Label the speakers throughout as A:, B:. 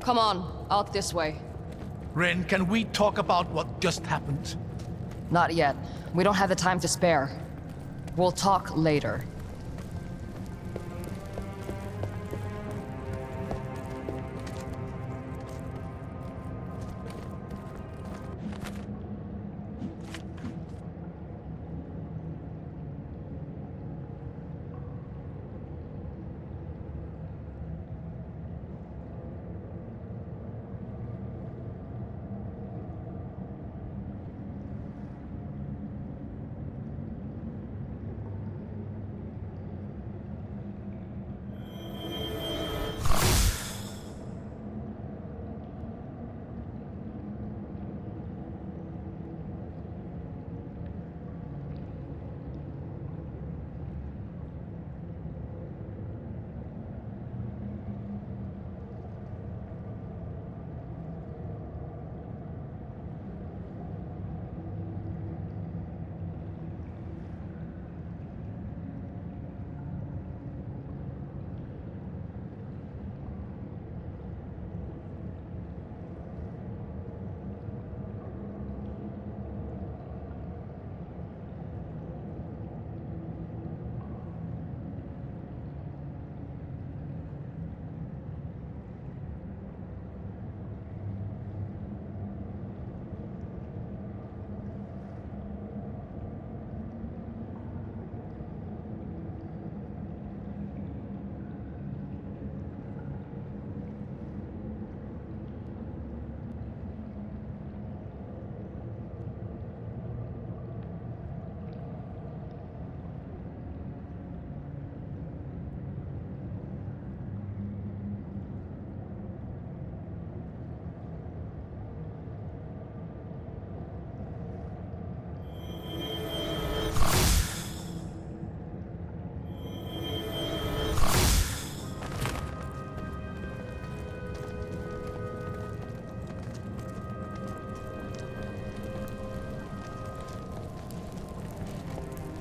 A: Come on, out this way.
B: Ren, can we talk about what just happened?
A: Not yet. We don't have the time to spare. We'll talk later.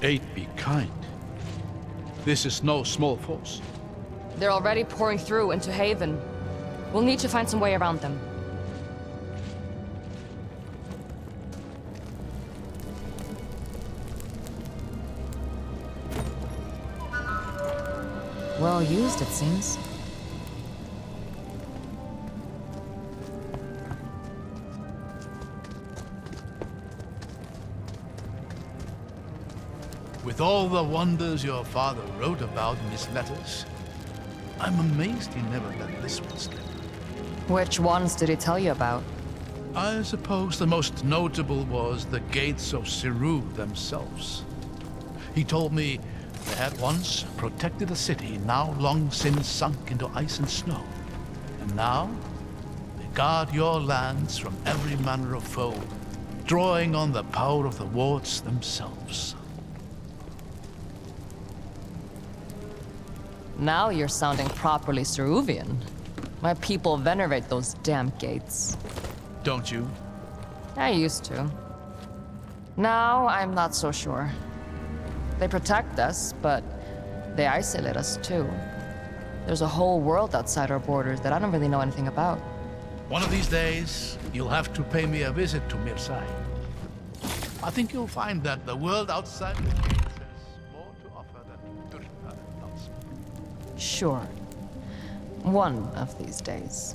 B: Eight be kind. This is no small force.
A: They're already pouring through into Haven. We'll need to find some way around them. Well used, it seems.
B: With all the wonders your father wrote about in his letters, I'm amazed he never let this one slip.
A: Which ones did he tell you about?
B: I suppose the most notable was the gates of Siru themselves. He told me they had once protected a city now long since sunk into ice and snow. And now, they guard your lands from every manner of foe, drawing on the power of the wards themselves.
A: Now you're sounding properly Ceruvian. My people venerate those damn gates.
B: Don't you?
A: I used to. Now I'm not so sure. They protect us, but they isolate us too. There's a whole world outside our borders that I don't really know anything about.
B: One of these days, you'll have to pay me a visit to Mirsai. I think you'll find that the world outside the gates has more to offer than Durtha does.
A: Sure. One of these days.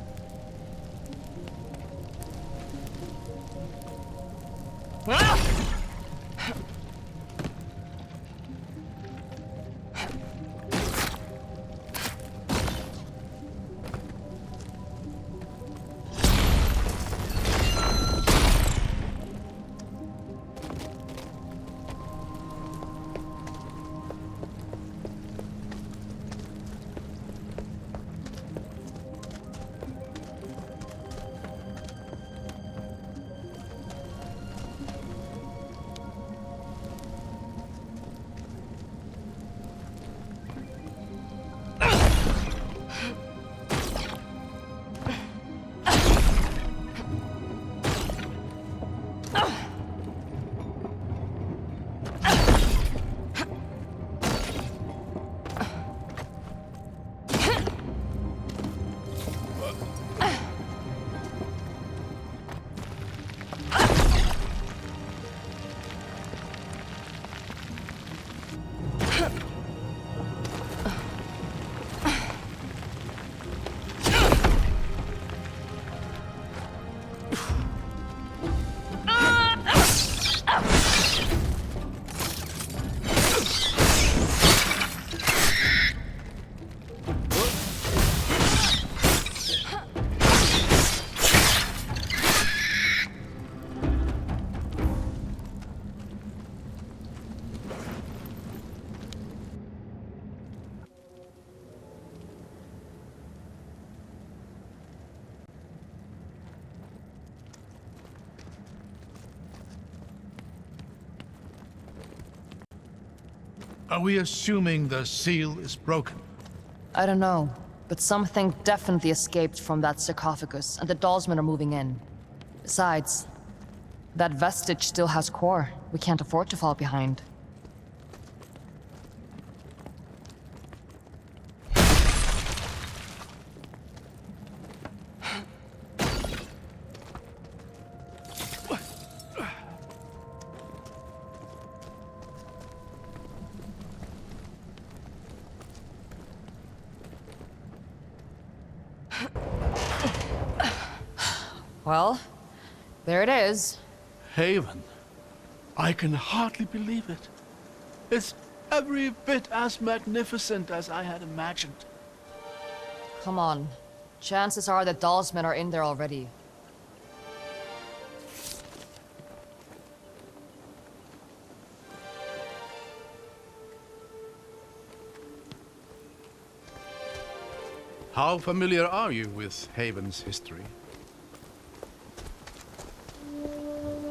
B: Are we assuming the seal is broken?
A: I don't know, but something definitely escaped from that sarcophagus, and the Dalsmen are moving in. Besides, that vestige still has core. We can't afford to fall behind. Well, there it is.
B: Haven. I can hardly believe it. It's every bit as magnificent as I had imagined.
A: Come on. Chances are that Dalsmen are in there already.
B: How familiar are you with Haven's history?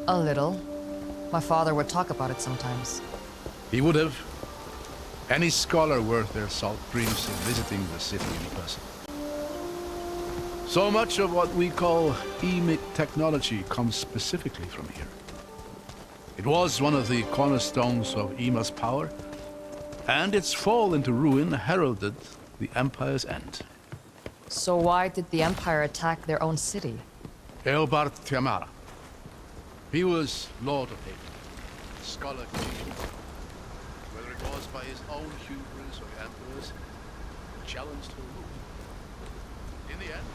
A: A little. My father would talk about it sometimes.
B: He would have. Any scholar worth their salt dreams of visiting the city in person. So much of what we call Emic technology comes specifically from here. It was one of the cornerstones of Yma's power, and its fall into ruin heralded the Empire's end.
A: So why did the Empire attack their own city?
B: Eobard Tiamara. He was Lord of Haven, scholar king. Whether it was by his own hubris or the Emperor's, he challenged her rule. In the end,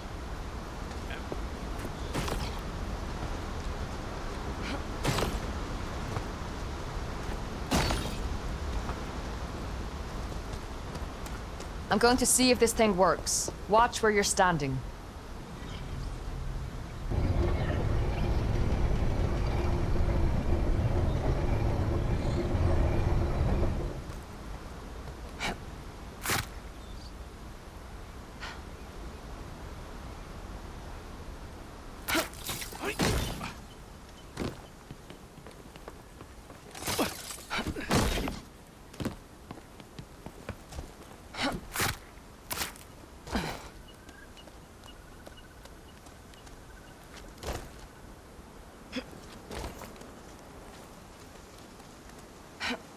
A: I'm going to see if this thing works. Watch where you're standing.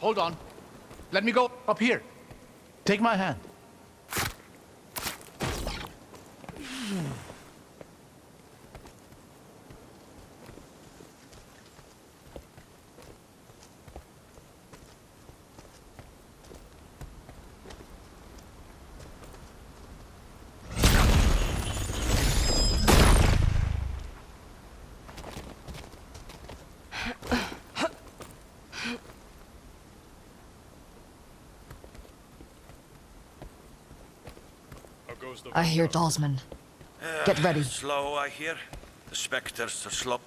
B: hold on. Let me go up here. Take my hand.
A: I hear Dalsmen. Get ready.
C: Slow, I hear. The specters are slow.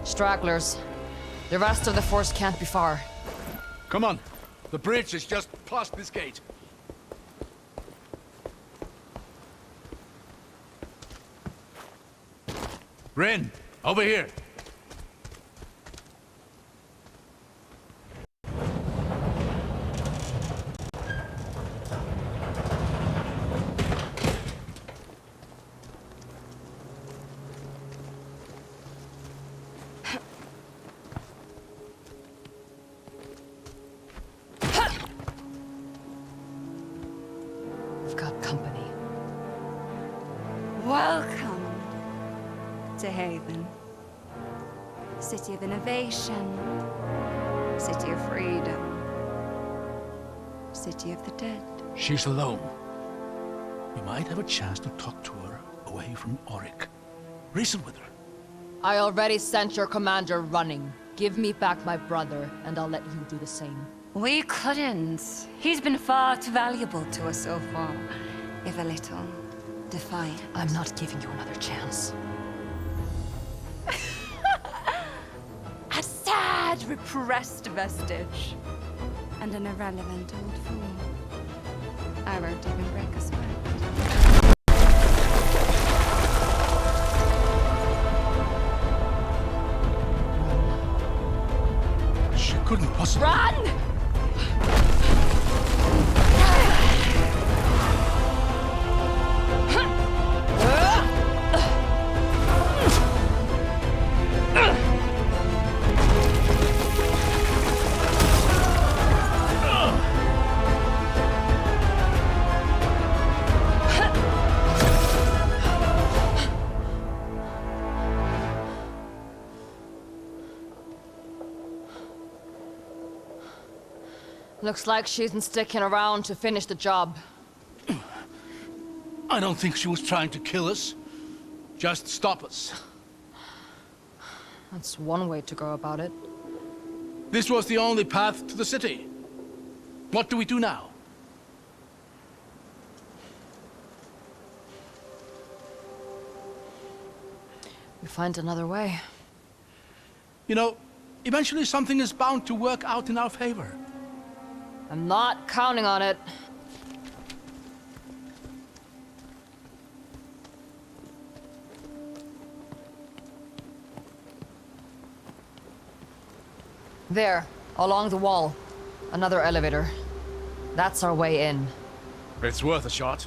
A: Stragglers. The rest of the force can't be far.
B: Come on. The bridge is just past this gate. Rin, over here.
A: We've got company.
D: Welcome to Haven. City of innovation. City of freedom. City of the Dead.
B: She's alone. You might have a chance to talk to her away from Auric. Reason with her.
A: I already sent your commander running. Give me back my brother, and I'll let you do the same.
D: We couldn't. He's been far too valuable to us so far. If a little defiant.
A: I'm not giving you another chance.
D: A sad, repressed vestige. And an irrelevant old fool. I won't even break a sweat.
B: She couldn't possibly...
A: Run! Looks like she isn't sticking around to finish the job.
B: I don't think she was trying to kill us. Just stop us.
A: That's one way to go about it.
B: This was the only path to the city. What do we do now?
A: We find another way.
B: You know, eventually something is bound to work out in our favor.
A: I'm not counting on it. There, along the wall. Another elevator. That's our way in.
B: It's worth a shot.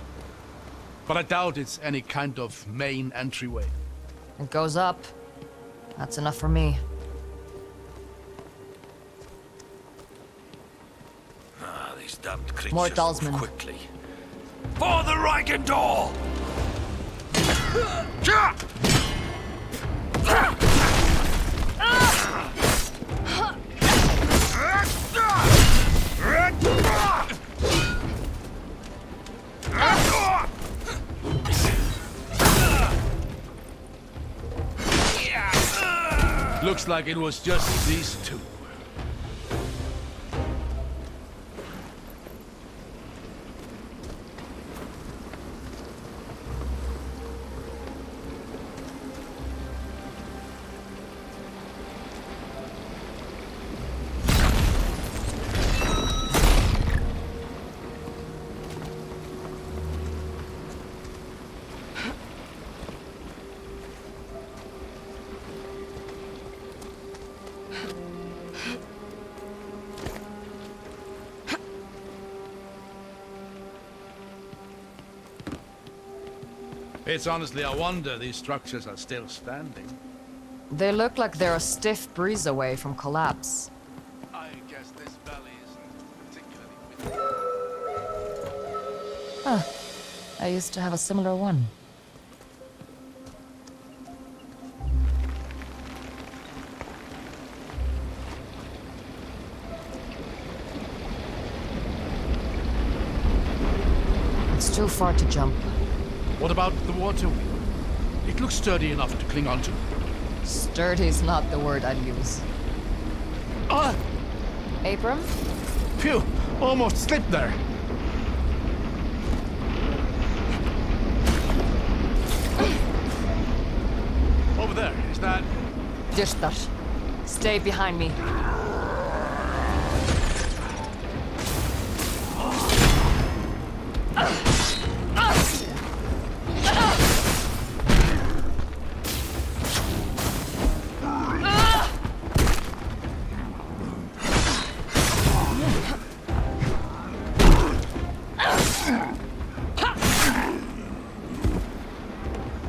B: But I doubt it's any kind of main entryway.
A: It goes up. That's enough for me.
C: These damned creatures
A: More
C: move
A: Dalsman.
C: quickly. For the Reichendahl!
B: Looks like it was just these two. It's honestly a wonder these structures are still standing.
A: They look like they're a stiff breeze away from collapse.
B: I guess this valley isn't particularly...
A: I used to have a similar one. It's too far to jump.
B: What about the water wheel? It looks sturdy enough to cling onto.
A: Sturdy's not the word I'd use.
B: Ah!
A: Abram?
B: Phew! Almost slipped there. Over there, is that...
A: Dyrtar. Stay behind me.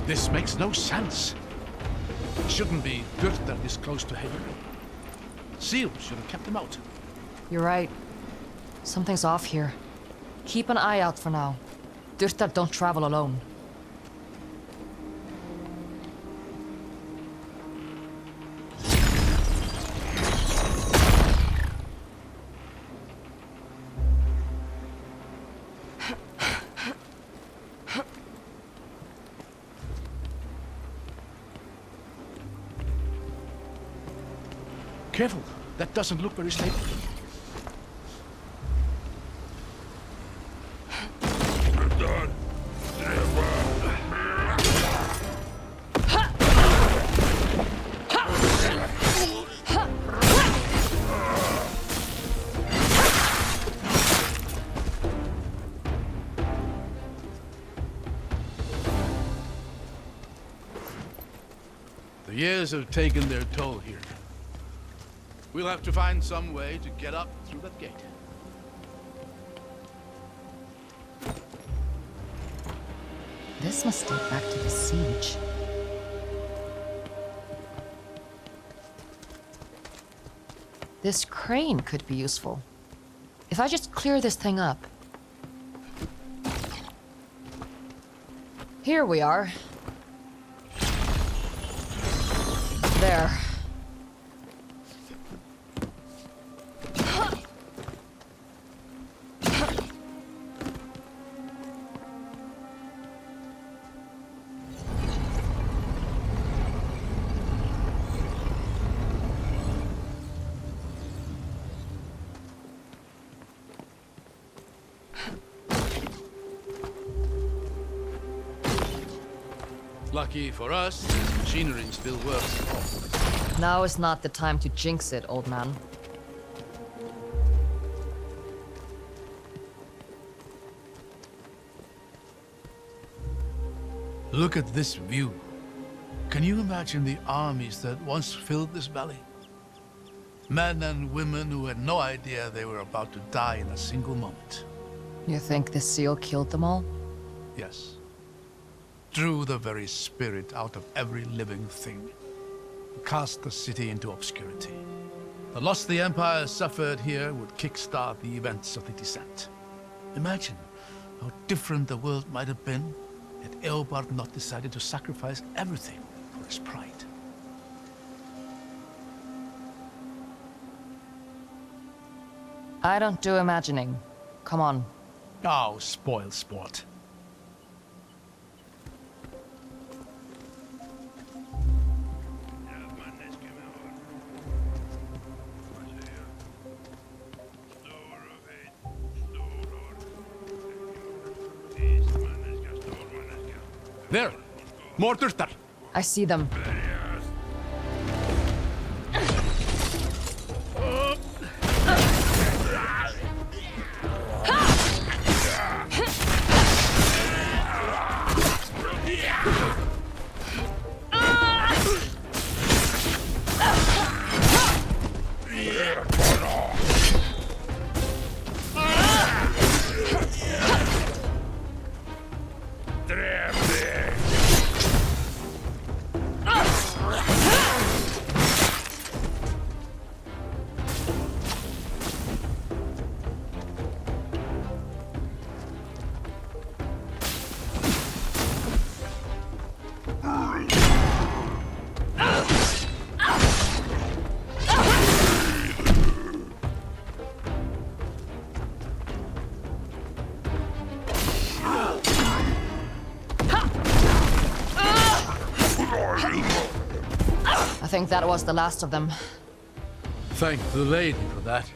B: This makes no sense. It shouldn't be Dyrtar this close to Haven. Seals should have kept him out.
A: You're right. Something's off here. Keep an eye out for now. Dyrtar don't travel alone.
B: Careful, that doesn't look very stable. The years have taken their toll here. We'll have to find some way to get up through that gate.
A: This must date back to the siege. This crane could be useful. If I just clear this thing up. Here we are. There.
B: Lucky for us, machinery still works.
A: Now is not the time to jinx it, old man.
B: Look at this view. Can you imagine the armies that once filled this valley? Men and women who had no idea they were about to die in a single moment.
A: You think the seal killed them all?
B: Yes. Drew the very spirit out of every living thing. Cast the city into obscurity. The loss the Empire suffered here would kickstart the events of the descent. Imagine how different the world might have been had Eobard not decided to sacrifice everything for his pride.
A: I don't do imagining. Come on.
B: Oh, spoil sport. There! More Durtar!
A: I see them. I think that was the last of them.
B: Thank the lady for that.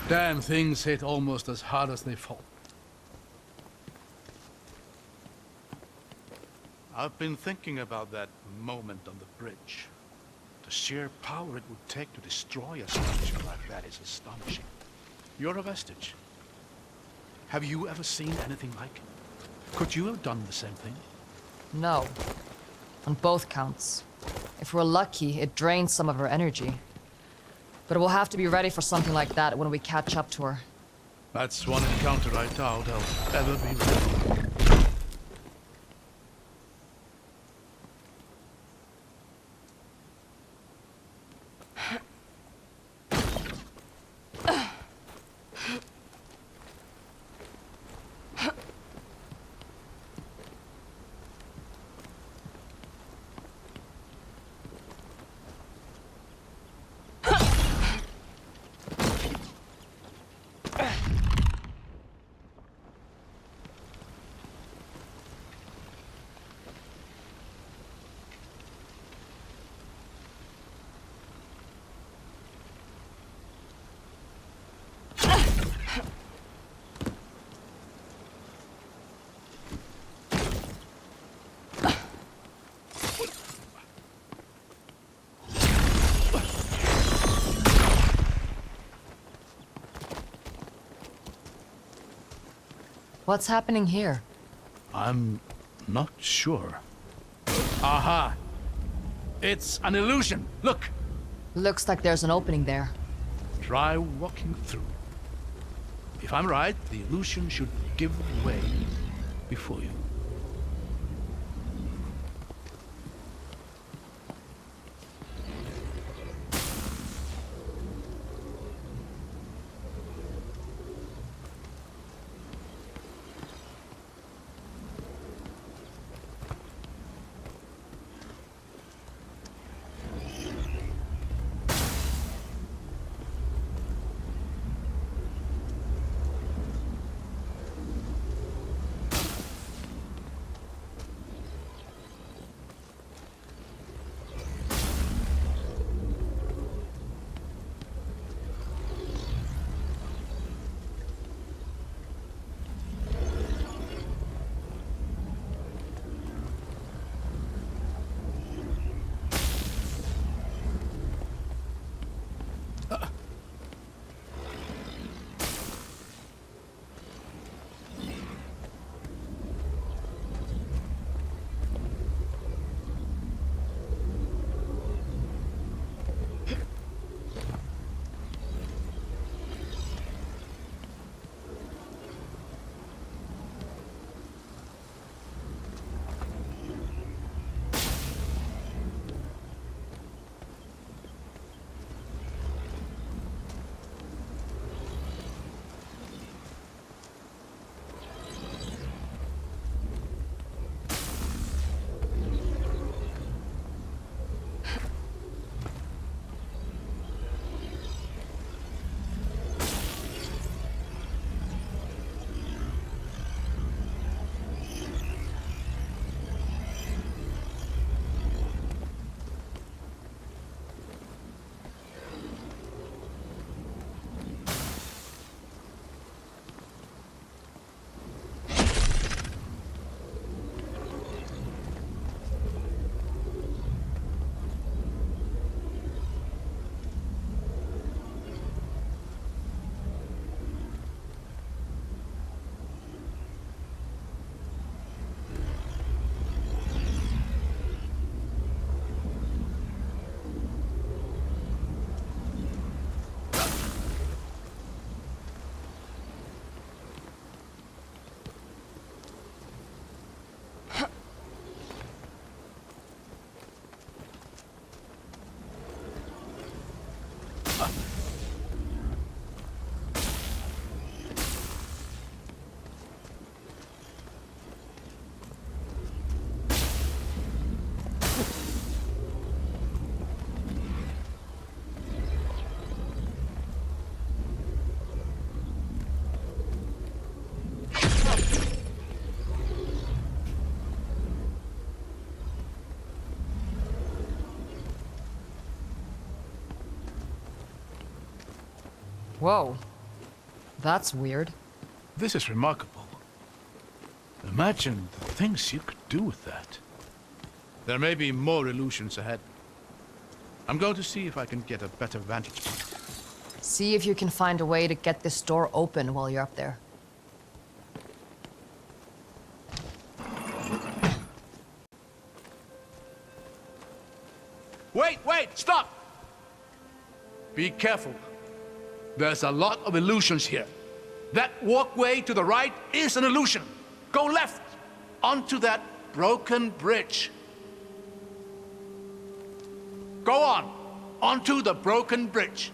B: Damn things hit almost as hard as they fall. I've been thinking about that moment on the bridge. The sheer power it would take to destroy a structure like that is astonishing. You're a vestige. Have you ever seen anything like it? Could you have done the same thing?
A: No. On both counts. If we're lucky, it drains some of her energy. But we'll have to be ready for something like that when we catch up to her.
B: That's one encounter I doubt I'll ever be ready.
A: What's happening here?
B: I'm not sure. Aha! It's an illusion. Look!
A: Looks like there's an opening there.
B: Try walking through. If I'm right, the illusion should give way before you.
A: Whoa. That's weird.
B: This is remarkable. Imagine the things you could do with that. There may be more illusions ahead. I'm going to see if I can get a better vantage point.
A: See if you can find a way to get this door open while you're up there.
B: Wait, stop! Be careful. There's a lot of illusions here. That walkway to the right is an illusion. Go left, onto that broken bridge. Go on, onto the broken bridge.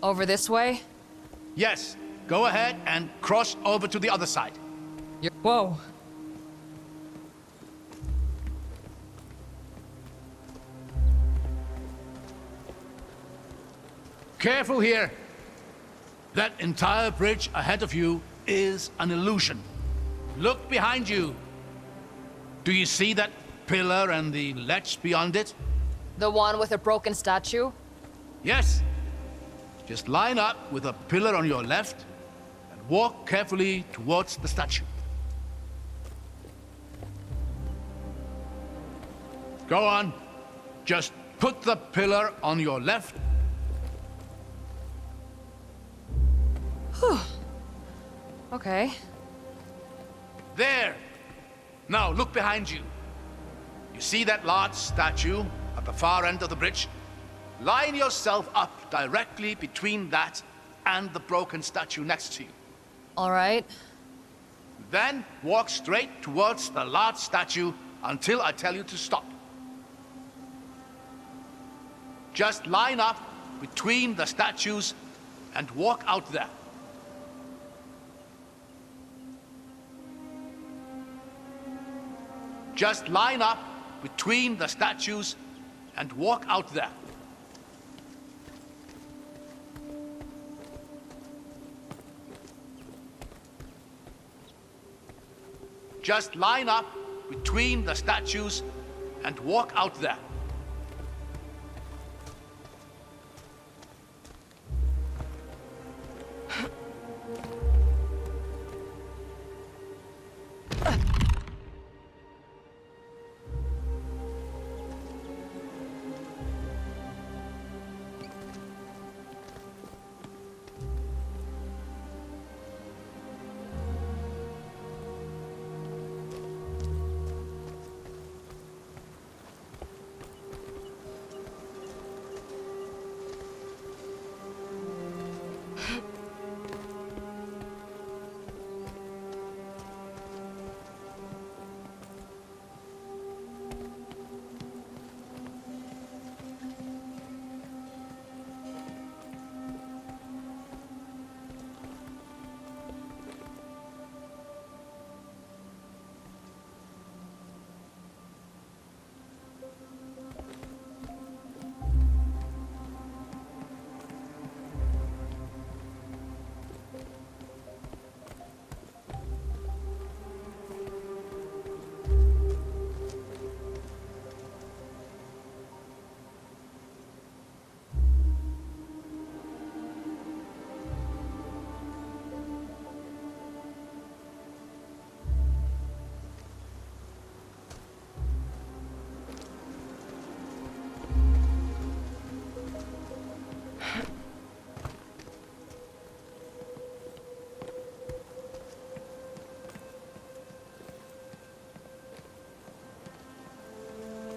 A: Over this way?
B: Yes, go ahead and cross over to the other side.
A: Whoa.
B: Careful here. That entire bridge ahead of you is an illusion. Look behind you. Do you see that pillar and the ledge beyond it?
A: The one with a broken statue?
B: Yes. Just line up with a pillar on your left and walk carefully towards the statue. Go on. Just put the pillar on your left.
A: Okay.
B: There! Now look behind you. You see that large statue at the far end of the bridge? Line yourself up directly between that and the broken statue next to you.
A: All right.
B: Then walk straight towards the large statue until I tell you to stop. Just line up between the statues and walk out there. Just line up between the statues and walk out there. Just line up between the statues and walk out there.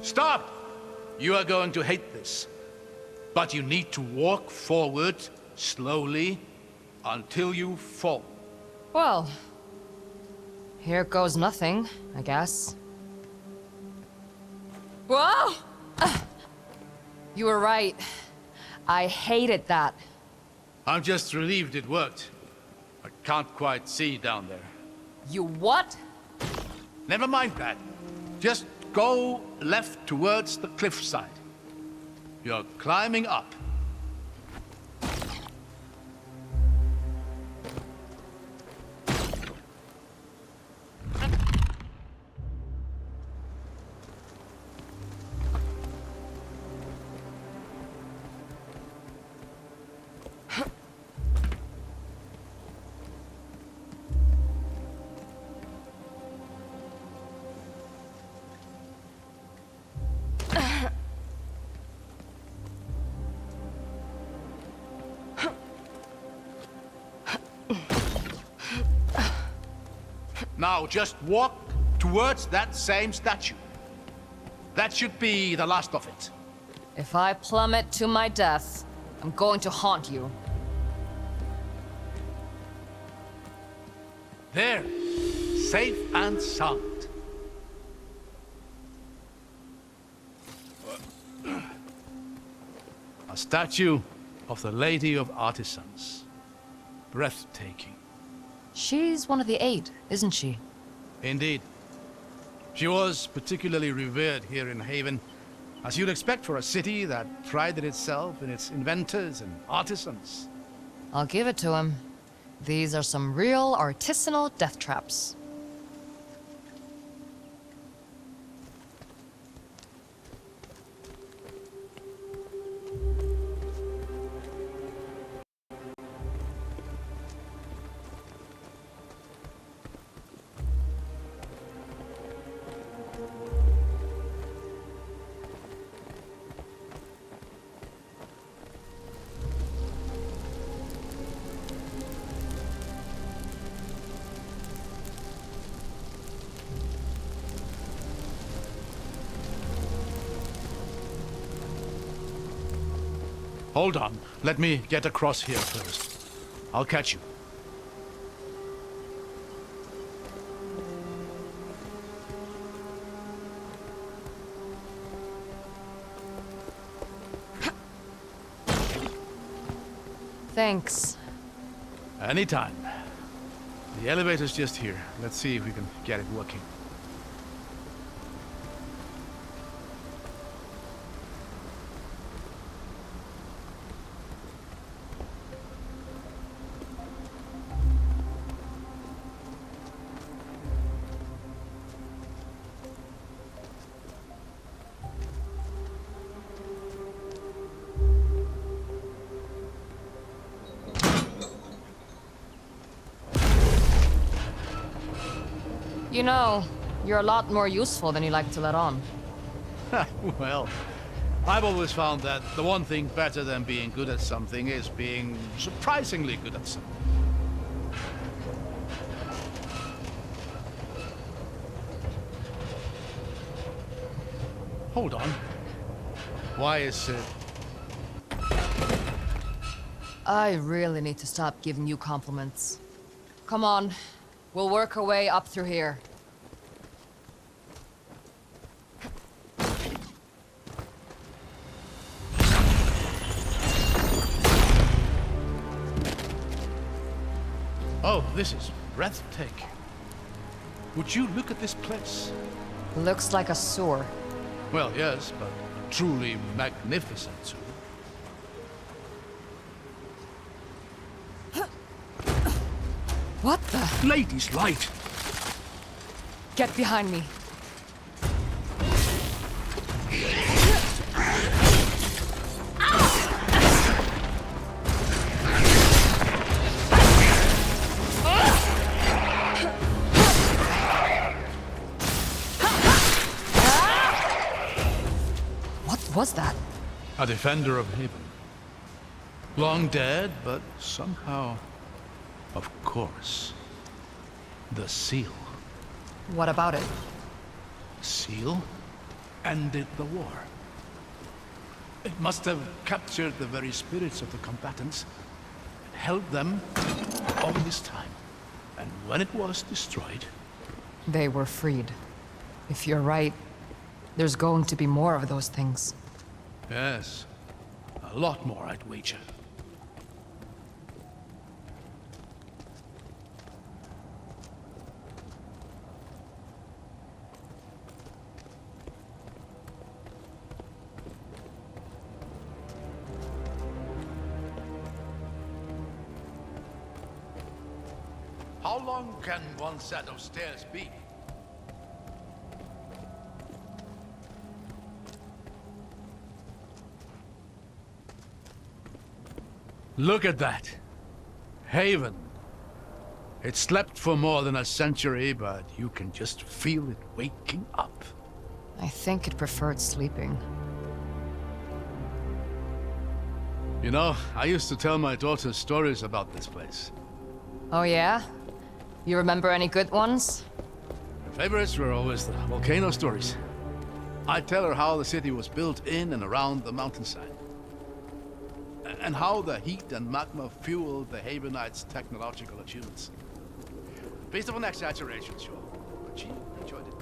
B: Stop! You are going to hate this. But you need to walk forward slowly until you fall.
A: Well, here goes nothing, I guess. Whoa! You were right. I hated that.
B: I'm just relieved it worked. I can't quite see down there.
A: You what?
B: Never mind that. Just go left towards the cliffside. You're climbing up. Now just walk towards that same statue. That should be the last of it.
A: If I plummet to my death, I'm going to haunt you.
B: There, safe and sound. A statue of the Lady of Artisans. Breathtaking.
A: She's one of the 8, isn't she?
B: Indeed. She was particularly revered here in Haven, as you'd expect for a city that prided itself in its inventors and artisans.
A: I'll give it to him. These are some real artisanal death traps.
B: Hold on. Let me get across here first. I'll catch you.
A: Thanks.
B: Anytime. The elevator's just here. Let's see if we can get it working.
A: You know, you're a lot more useful than you like to let on.
B: Well, I've always found that the one thing better than being good at something is being surprisingly good at something. Hold on. Why is it...
A: I really need to stop giving you compliments. Come on, we'll work our way up through here.
B: Oh, this is breathtaking. Would you look at this place?
A: Looks like a sewer.
B: Well, yes, but truly magnificent too.
A: What the?
B: Ladies' light!
A: Get behind me. What was that?
B: A defender of Haven. Long dead, but somehow, of course, the seal.
A: What about it?
B: Seal ended the war. It must have captured the very spirits of the combatants and held them all this time. And when it was destroyed,
A: They were freed. If you're right, there's going to be more of those things.
B: yes, a lot more, I'd wager. How long can one set of stairs be? Look at that. Haven. It slept for more than a century, but you can just feel it waking up.
A: I think it preferred sleeping.
B: You know, I used to tell my daughter stories about this place.
A: Oh yeah? You remember any good ones?
B: Her favorites were always the volcano stories. I'd tell her how the city was built in and around the mountainside. And how the heat and magma fueled the Havenites' technological achievements. A bit of an exaggeration, sure, but she enjoyed it.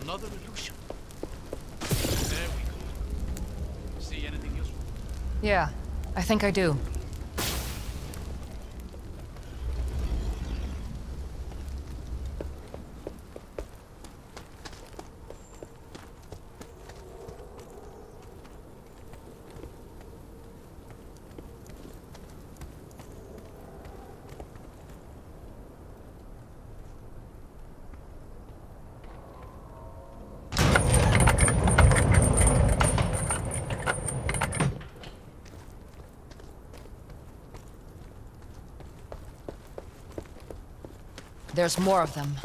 B: Another illusion. There we go. See anything useful?
A: Yeah, I think I do. There's more of them.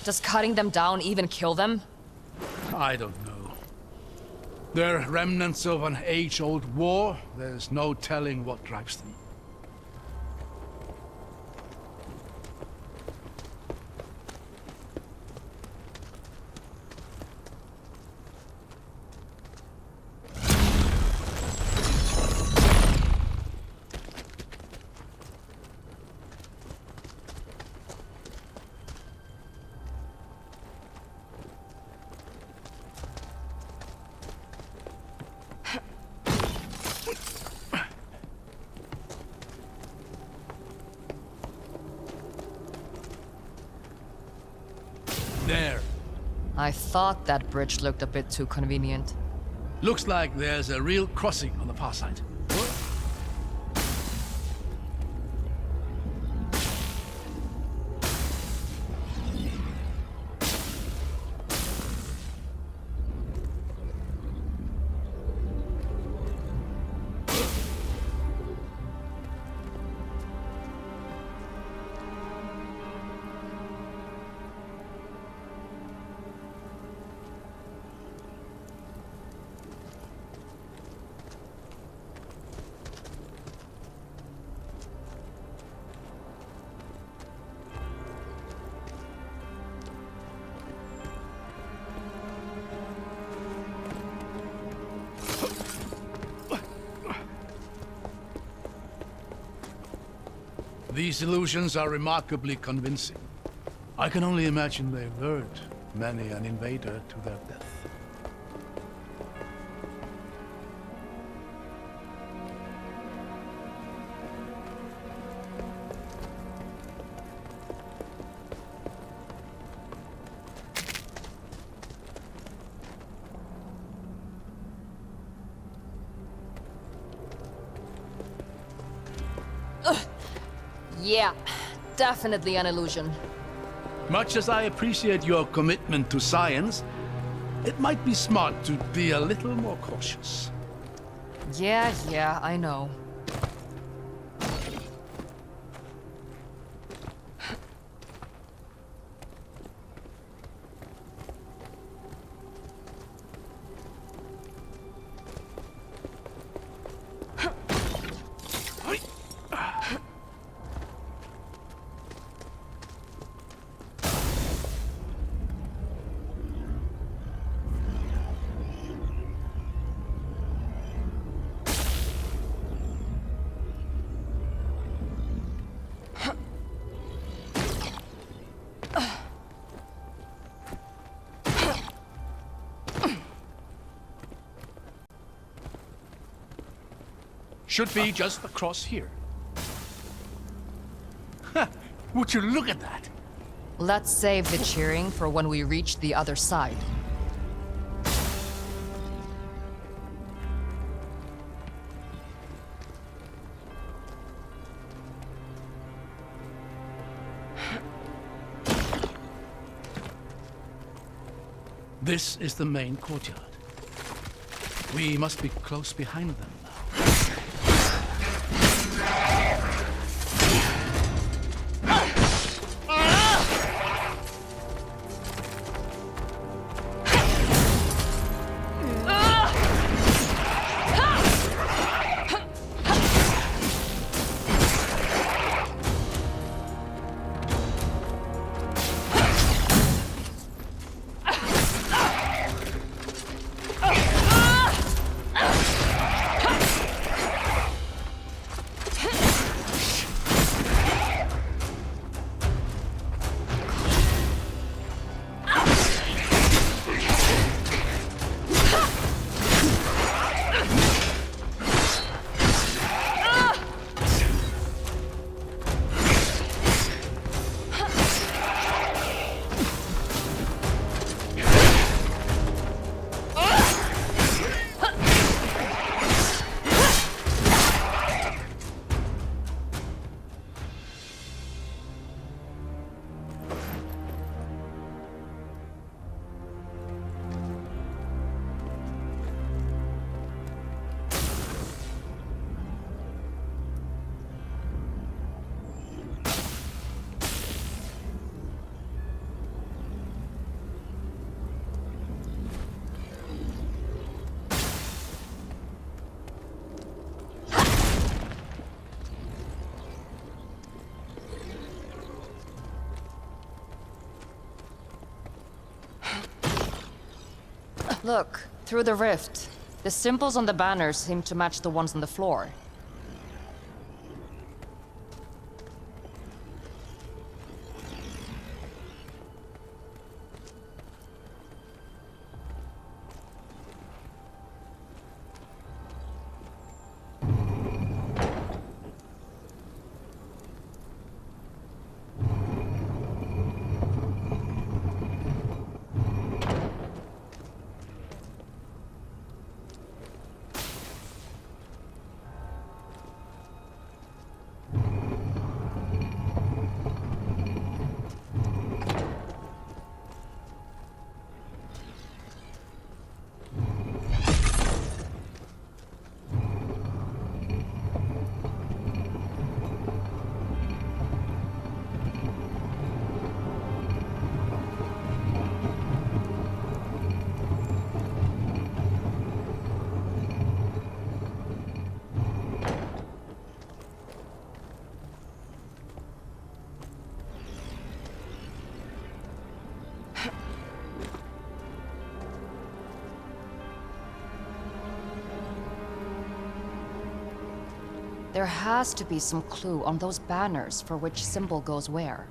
A: Does cutting them down even kill them?
B: I don't know. They're remnants of an age-old war. There's no telling what drives them. There.
A: I thought that bridge looked a bit too convenient.
B: Looks like there's a real crossing on the far side. These illusions are remarkably convincing. I can only imagine they've lured many an invader to their death.
A: Yeah, definitely an illusion.
B: Much as I appreciate your commitment to science, it might be smart to be a little more cautious.
A: Yeah, I know.
B: Should be just across here. Ha! Would you look at that?
A: Let's save the cheering for when we reach the other side.
B: This is the main courtyard. We must be close behind them now.
A: Look, through the rift. The symbols on the banners seem to match the ones on the floor. There has to be some clue on those banners for which symbol goes where.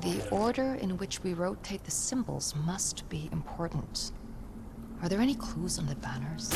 A: The order in which we rotate the symbols must be important. Are there any clues on the banners?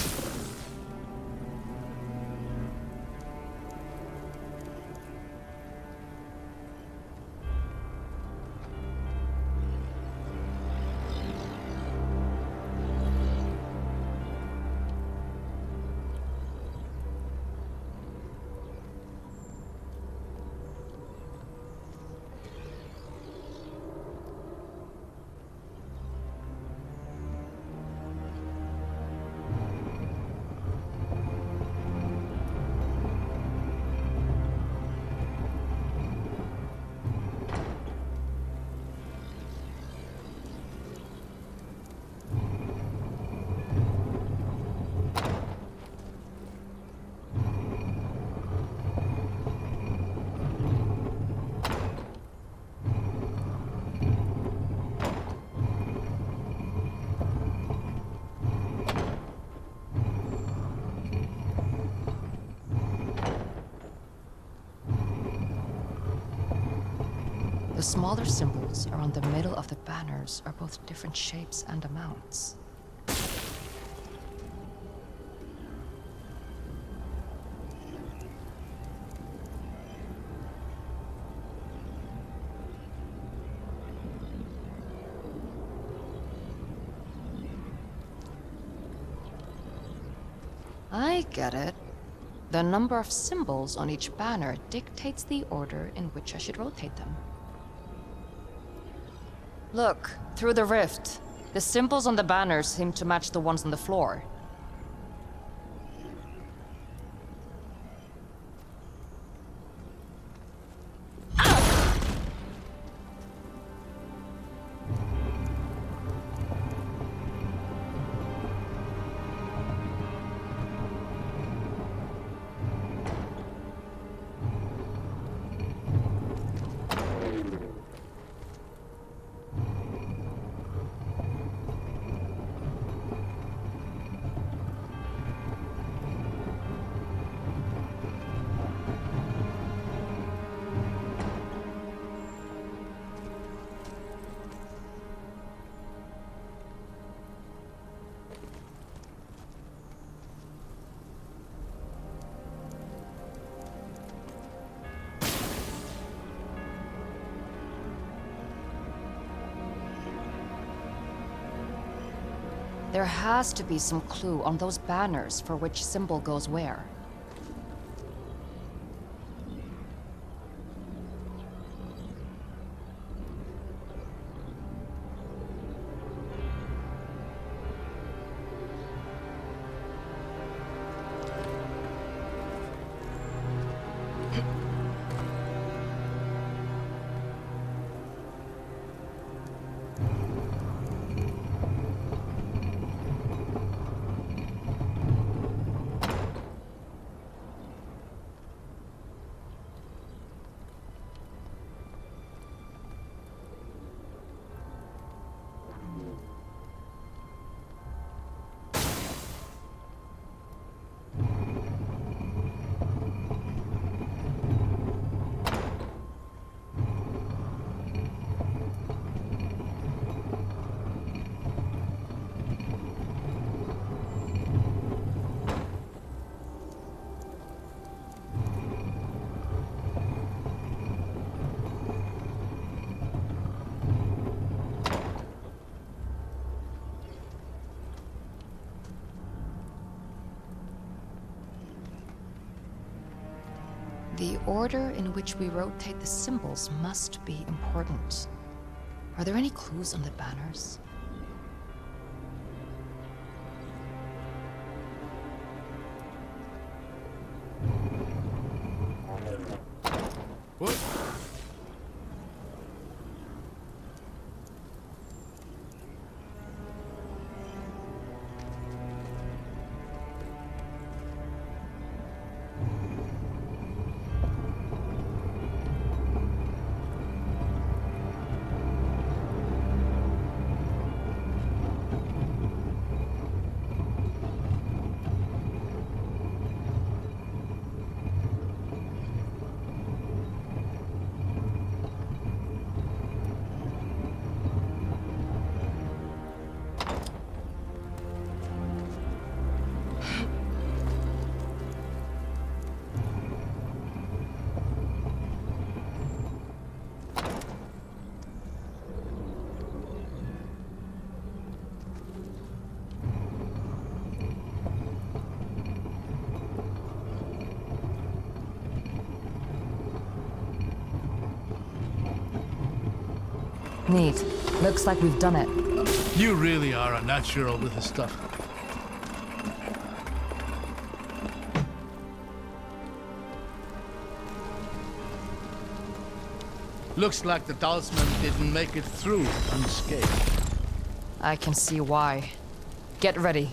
A: The smaller symbols around the middle of the banners are both different shapes and amounts. I get it. The number of symbols on each banner dictates the order in which I should rotate them. Look, through the rift. The symbols on the banners seem to match the ones on the floor. There has to be some clue on those banners for which symbol goes where. The order in which we rotate the symbols must be important. Are there any clues on the banners?
B: What?
A: Neat. Looks like we've done it.
B: You really are a natural with this stuff. Looks like the talisman didn't make it through unscathed.
A: I can see why. Get ready.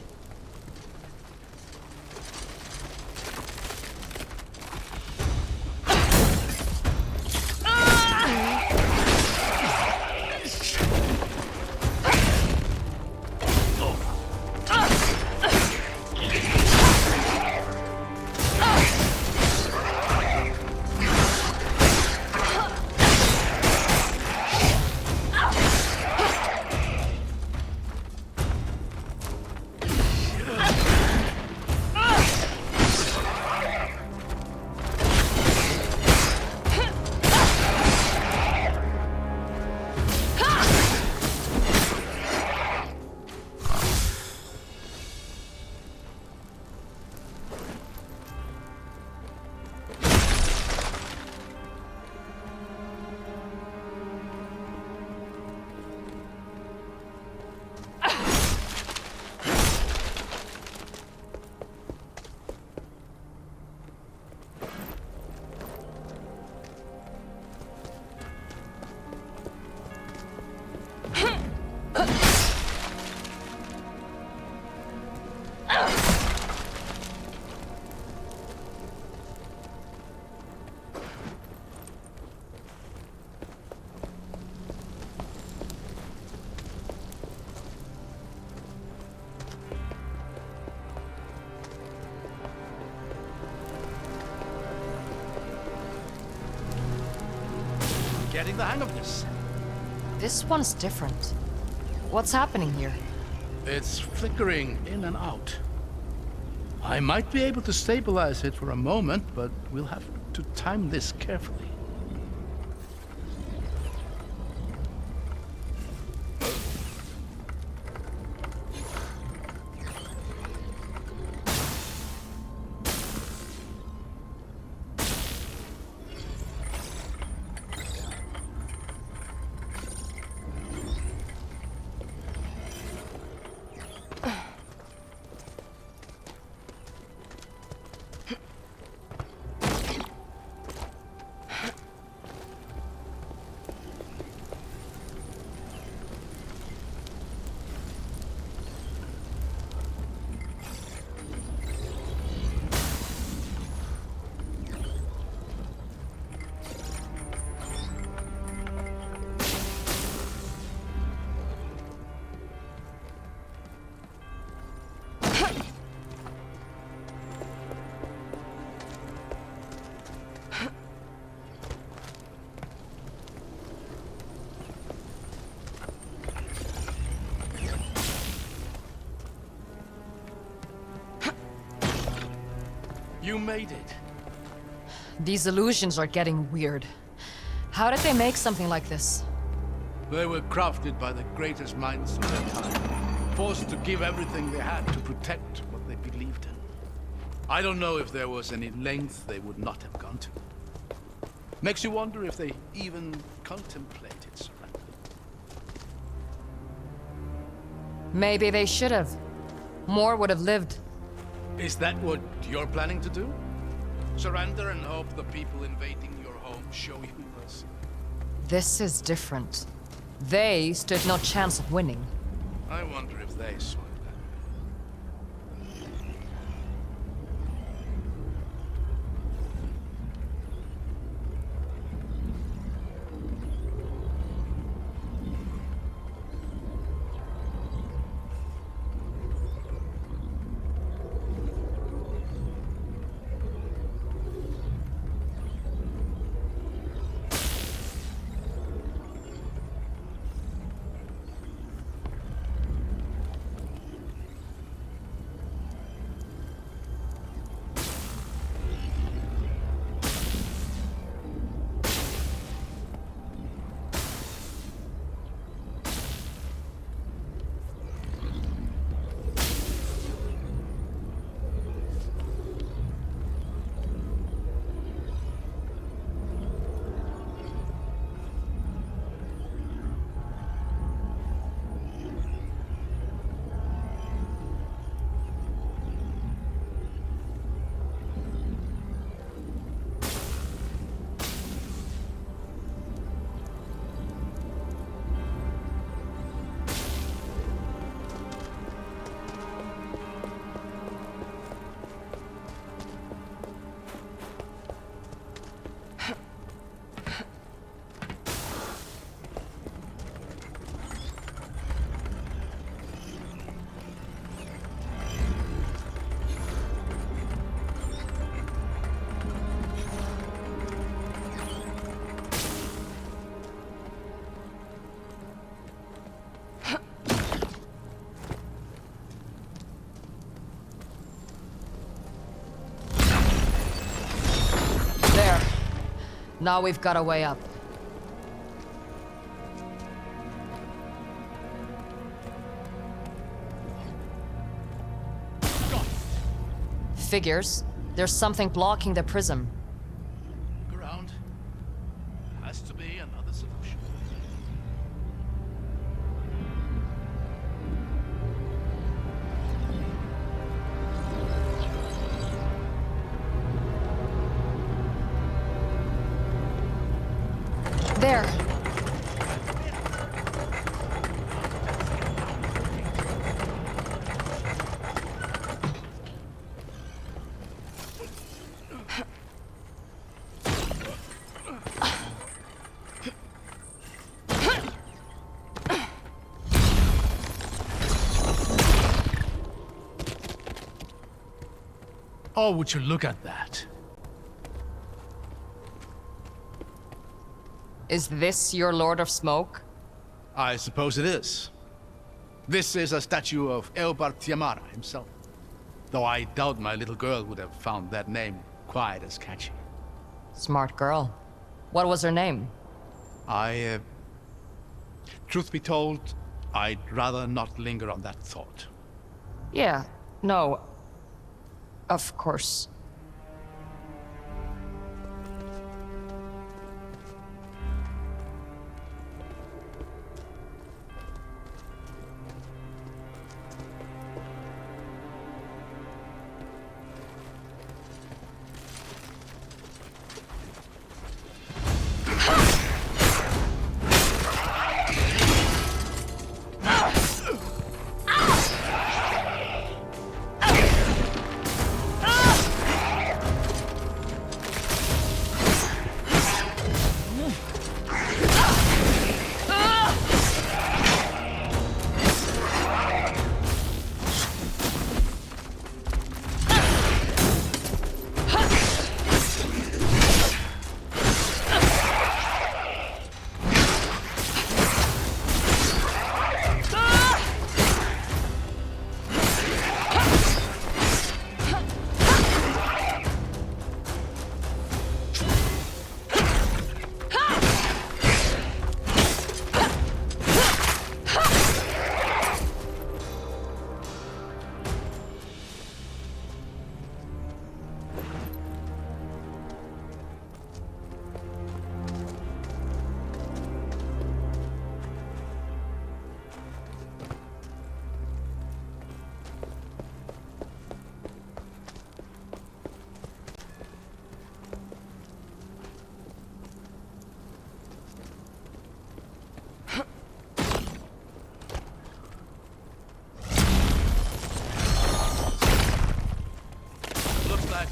B: Getting the hang of this.
A: This one's different. What's happening here?
B: It's flickering in and out. I might be able to stabilize it for a moment, but we'll have to time this carefully. You made it.
A: These illusions are getting weird. How did they make something like this?
B: They were crafted by the greatest minds of their time, forced to give everything they had to protect what they believed in. I don't know if there was any length they would not have gone to. Makes you wonder if they even contemplated surrender.
A: Maybe they should have. More would have lived.
B: Is that what you're planning to do? Surrender and hope the people invading your home show you mercy?
A: This is different. They stood no chance of winning.
B: I wonder if they saw it that way.
A: Now we've got a way up. Figures. There's something blocking the prism.
B: Look around. Has to be another solution.
A: There.
B: Oh, would you look at that?
A: Is this your Lord of Smoke?
B: I suppose it is. This is a statue of Eobard Tiamara himself. Though I doubt my little girl would have found that name quite as catchy.
A: Smart girl. What was her name?
B: Truth be told, I'd rather not linger on that thought.
A: Yeah, no. Of course.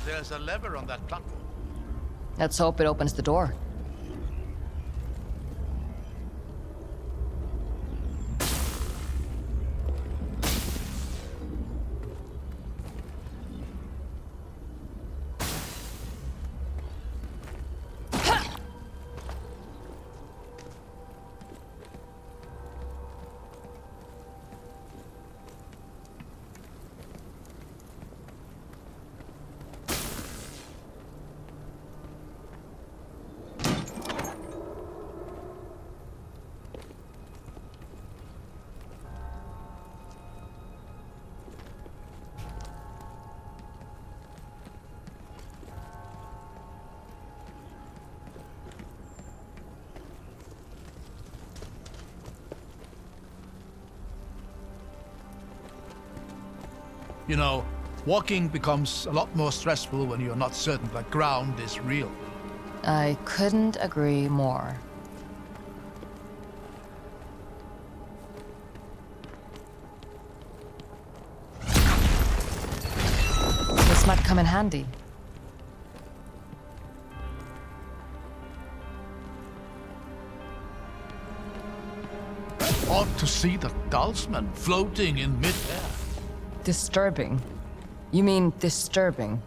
B: There's a lever on that platform.
A: Let's hope it opens the door.
B: You know, walking becomes a lot more stressful when you're not certain the ground is real.
A: I couldn't agree more. This might come in handy.
B: Ought to see the Dalsman floating in mid-air.
A: Disturbing. You mean disturbing?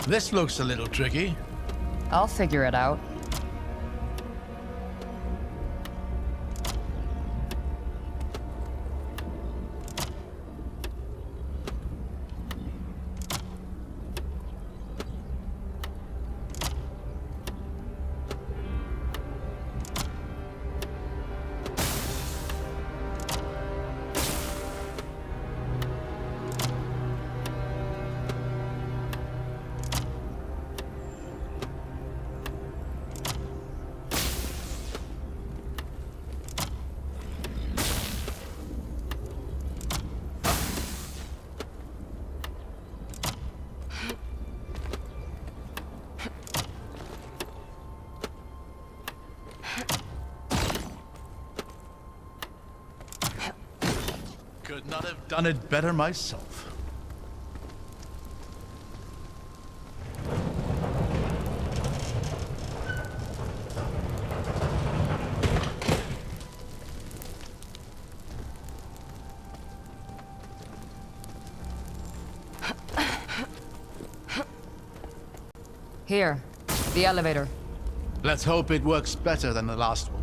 B: This looks a little tricky.
A: I'll figure it out.
B: Could not have done it better myself.
A: Here, the elevator.
B: Let's hope it works better than the last one.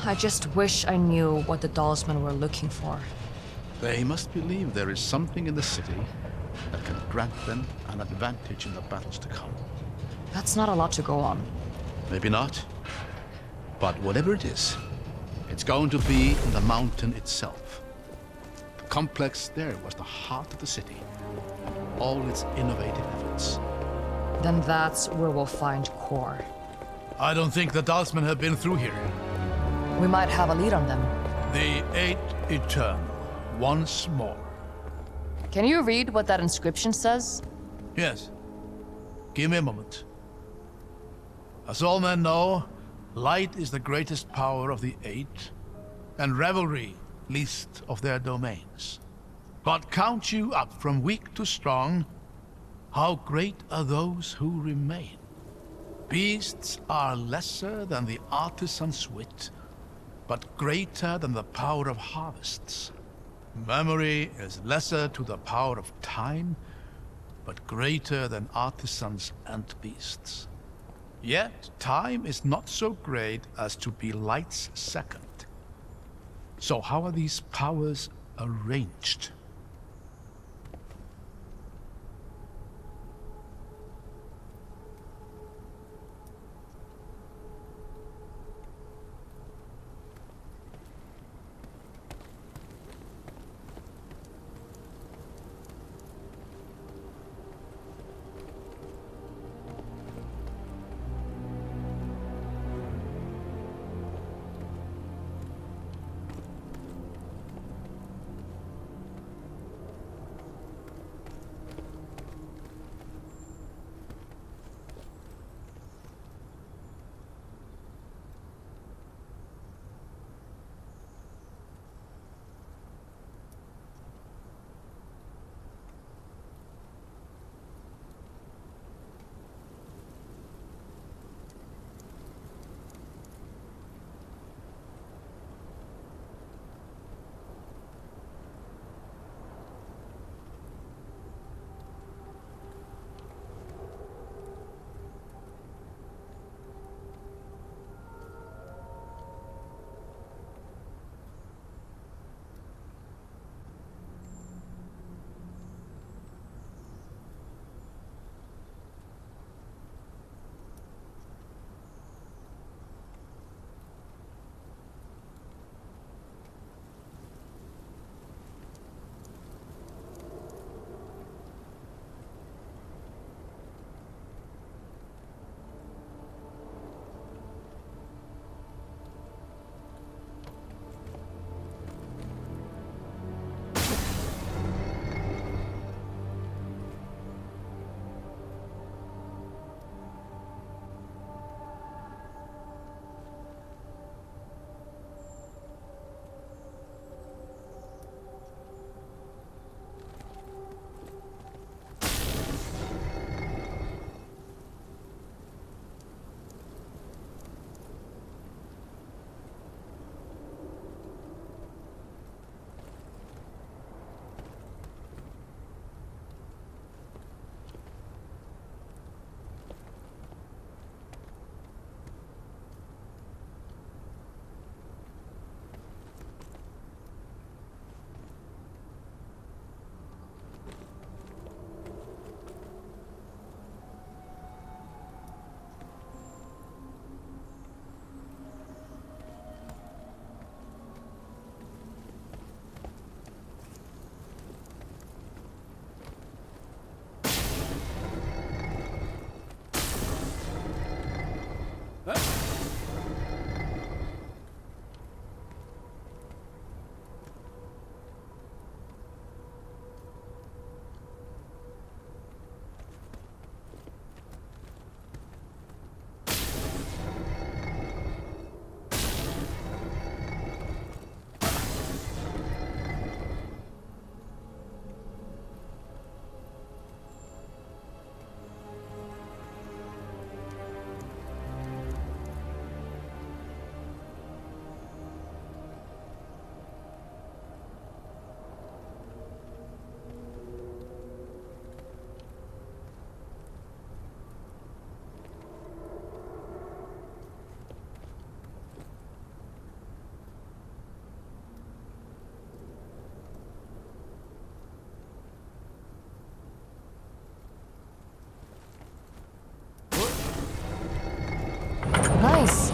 A: I just wish I knew what the Dalsmen were looking for.
B: They must believe there is something in the city that can grant them an advantage in the battles to come.
A: That's not a lot to go on.
B: Maybe not. But whatever it is, it's going to be in the mountain itself. The complex there was the heart of the city, all its innovative efforts.
A: Then that's where we'll find Core.
B: I don't think the Dalsmen have been through here.
A: We might have a lead on them.
B: The Eight Eternal, once more.
A: Can you read what that inscription says?
B: Yes. Give me a moment. As all men know, light is the greatest power of the Eight, and revelry least of their domains. But count you up from weak to strong, how great are those who remain. Beasts are lesser than the artisan's wit, but greater than the power of harvests. Memory is lesser to the power of time, but greater than artisans and beasts. Yet time is not so great as to be light's second. So how are these powers arranged?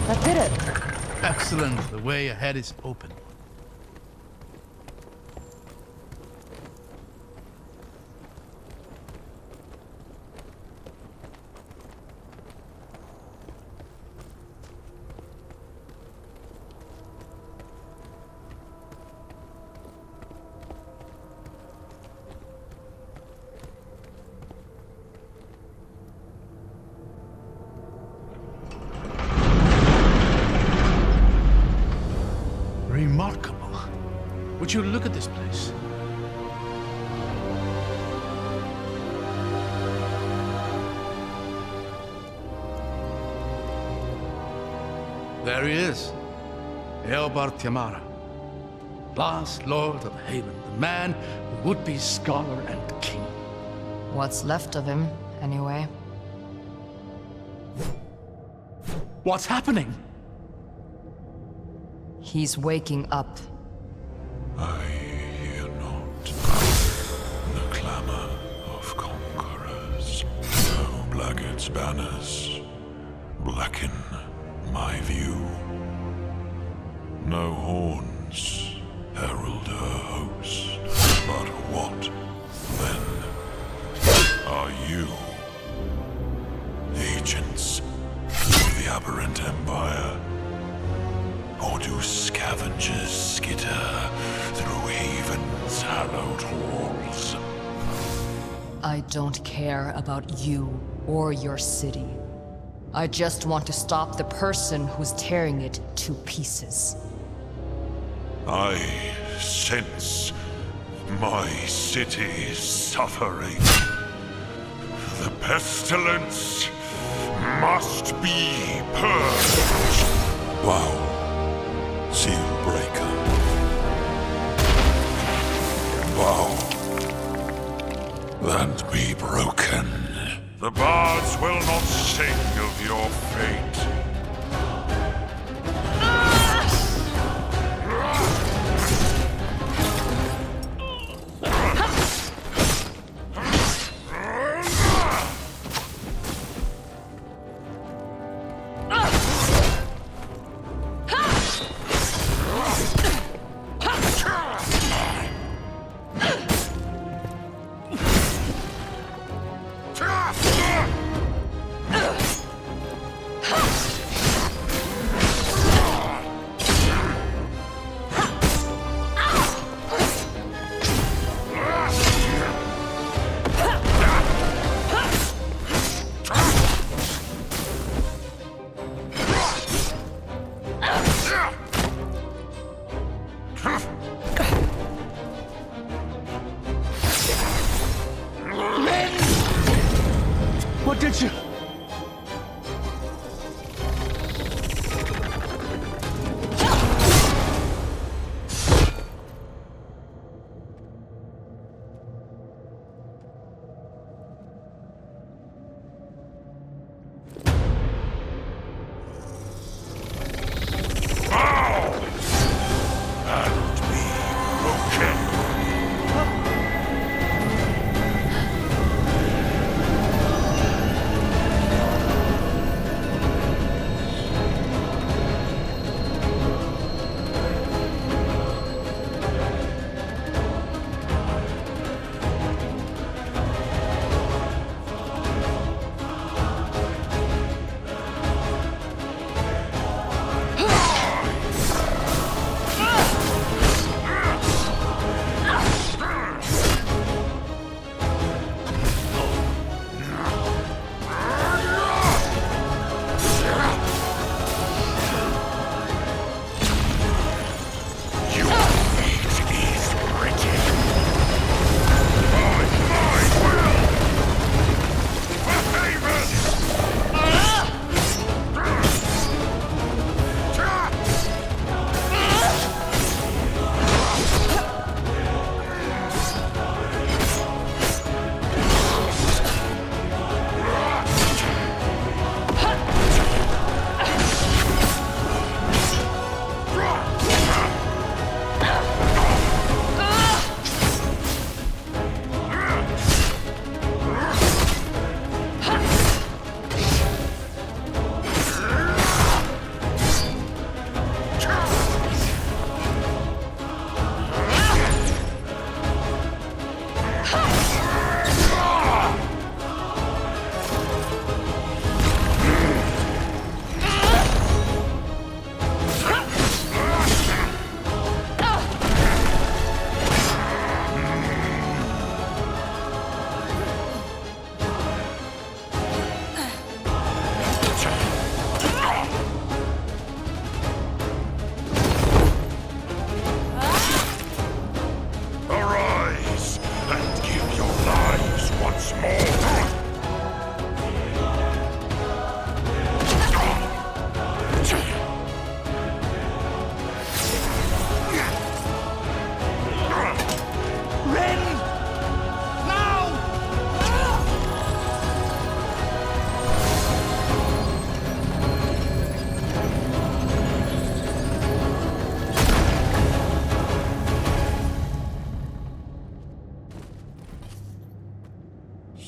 A: That did it.
B: Excellent. The way ahead is open. Remarkable. Would you look at this place? There he is. Eobard Tiamara, last Lord of Haven, the man who would be scholar and king.
A: What's left of him, anyway.
B: What's happening?
A: He's waking up.
E: I hear not the clamor of conquerors. No Blaggett's banners blacken my view. No horns herald her host. But what, then, are you? Agents of the Aberrant Empire? Or do scavengers skitter through Haven's hallowed halls?
A: I don't care about you or your city. I just want to stop the person who's tearing it to pieces.
E: I sense my city suffering. The pestilence must be purged. Wow. Seal breaker. Bow. And be broken. The bards will not sing of your fate.
B: What did you...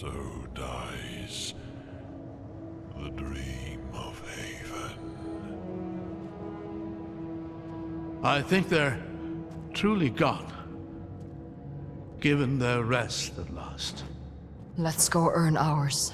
E: So dies the dream of Haven.
B: I think they're truly gone, given their rest at last.
A: Let's go earn ours.